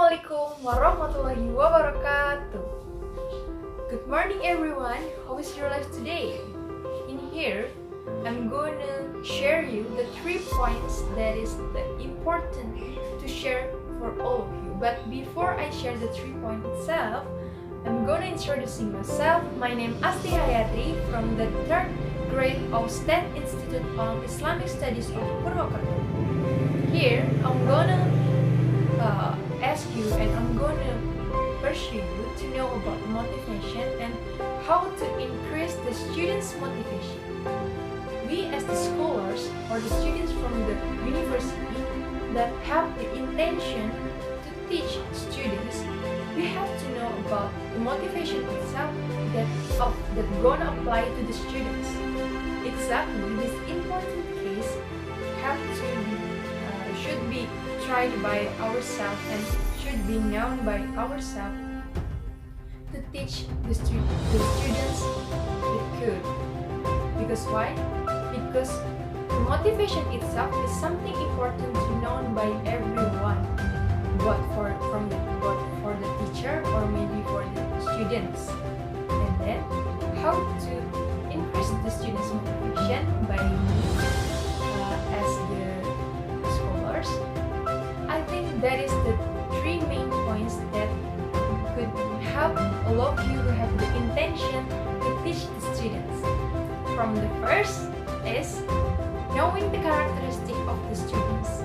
Assalamualaikum warahmatullahi wabarakatuh. Good morning everyone, how is your life today? In here, I'm gonna share you the 3 points that is important to share for all of you. But before I share the 3 points itself, I'm gonna introducing myself. My name is Asti Hayatri from the 3rd grade of State Institute of Islamic Studies of Purwokerto. Here, I'm gonna ask you and I'm gonna pursue you to know about motivation and how to increase the students' motivation. We as the scholars or the students from the university that have the intention to teach students, we have to know about the motivation itself that gonna apply to the students. Exactly, this important case have to should be tried by ourselves and should be known by ourselves to teach the students the good. Because why? Because the motivation itself is something important to known by everyone, both for the teacher or maybe for the students. And then how to increase the students' motivation by as the scholars. I think that is the 3 main points that could help all of you who have the intention to teach the students. From the first is knowing the characteristic of the students.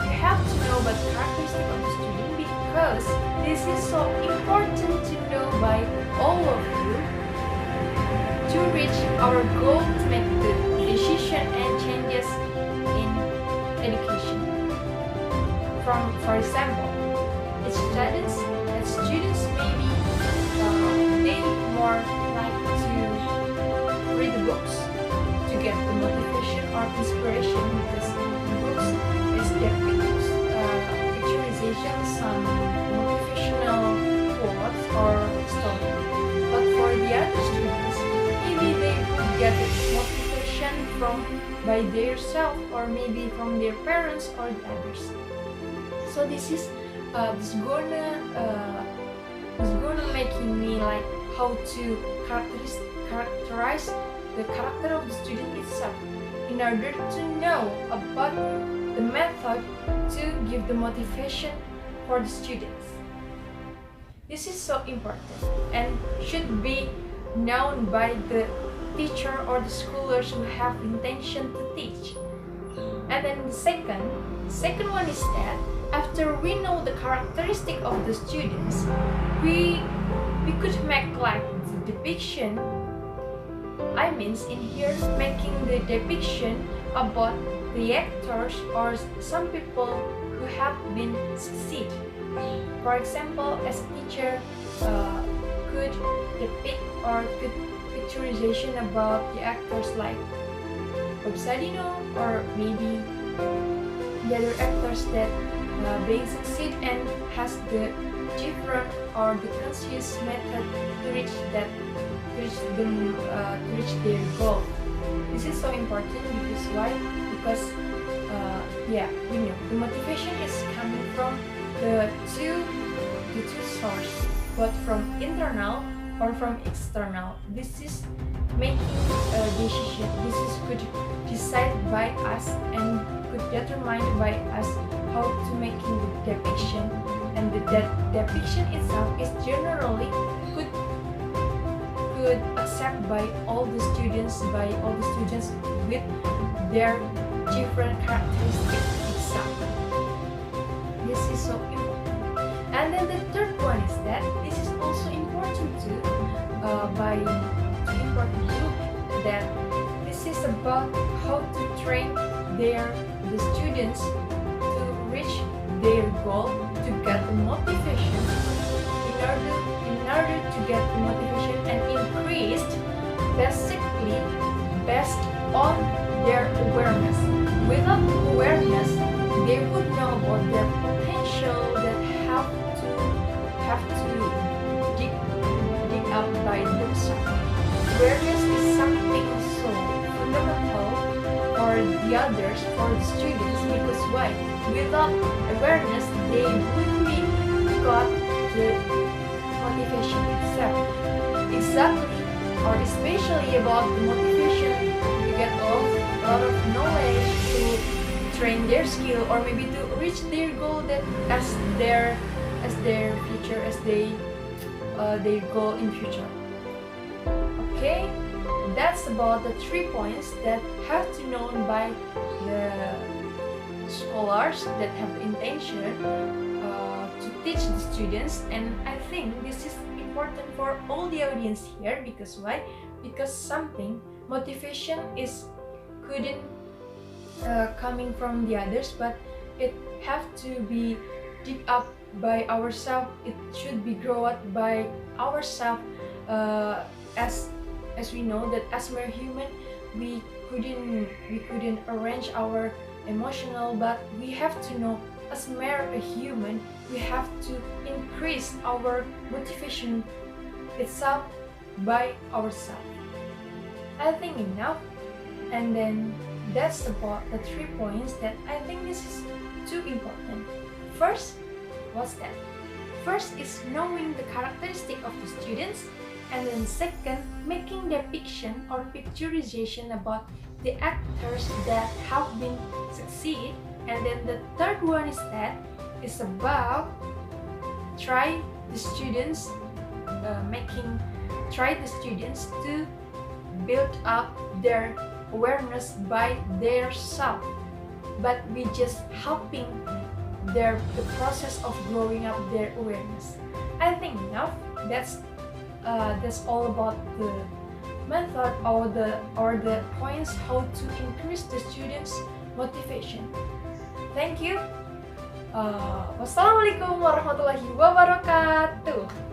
You have to know about the characteristic of the student because this is so important to know by all of you to reach our goal to make the decision and changes in education. For example, students maybe they more like to read the books to get the motivation or inspiration because the books is their picturization, some motivational quotes or story. But for the other students, maybe they would get the motivation by their self or maybe from their parents or the others. So this is gonna making me like how to characterize the character of the student itself in order to know about the method to give the motivation for the students. This is so important and should be known by the teacher or the scholars who have intention to teach. And then the second one is that after we know the characteristic of the students, we could make like the depiction. I mean, in here making the depiction about the actors or some people who have been succeed. For example, as a teacher could depict or could picturization about the actors like Bob Sadino or maybe the other actors that being succeed and has the different or the conscious method to reach their goal. This is so important because why? Because the motivation is coming from the two sources, both from internal or from external. This is making a decision. This is could decide by us and could determine by us how to making the depiction, and the depiction itself is generally could accept by all the students with their different characteristics itself. This is so important. And then the third one is that this is also important too that this is about how to train the students to reach their goal to get the motivation in order to get the motivation and increased basically based on their awareness. Without awareness, they would know about their potential that have to dig up by themselves. Awareness is something so fundamental for the the others, for the students, because why? Without awareness, they wouldn't be got the motivation itself. Exactly, or especially about the motivation to get a lot of knowledge to train their skill, or maybe to reach their goal that as their future, as their goal in future. Okay, that's about the 3 points that have to known by the scholars that have the intention to teach the students, and I think this is important for all the audience here. Because why? Because something motivation is couldn't coming from the others, but it have to be dig up by ourselves. It should be grow up by ourselves, as we know that as we're human, we couldn't arrange our emotional, but we have to know as we're a human, we have to increase our motivation itself by ourselves. I think enough, and then that's about the 3 points that I think this is too important. First, what's that? First is knowing the characteristic of the students, and then second, making depiction or picturization about the actors that have been succeed, and then the third one is that is about try the students to build up their awareness by their self, but we just helping the process of growing up their awareness. I think enough. That's all about the method or the points how to increase the students' motivation. Thank you. Wassalamualaikum warahmatullahi wabarakatuh.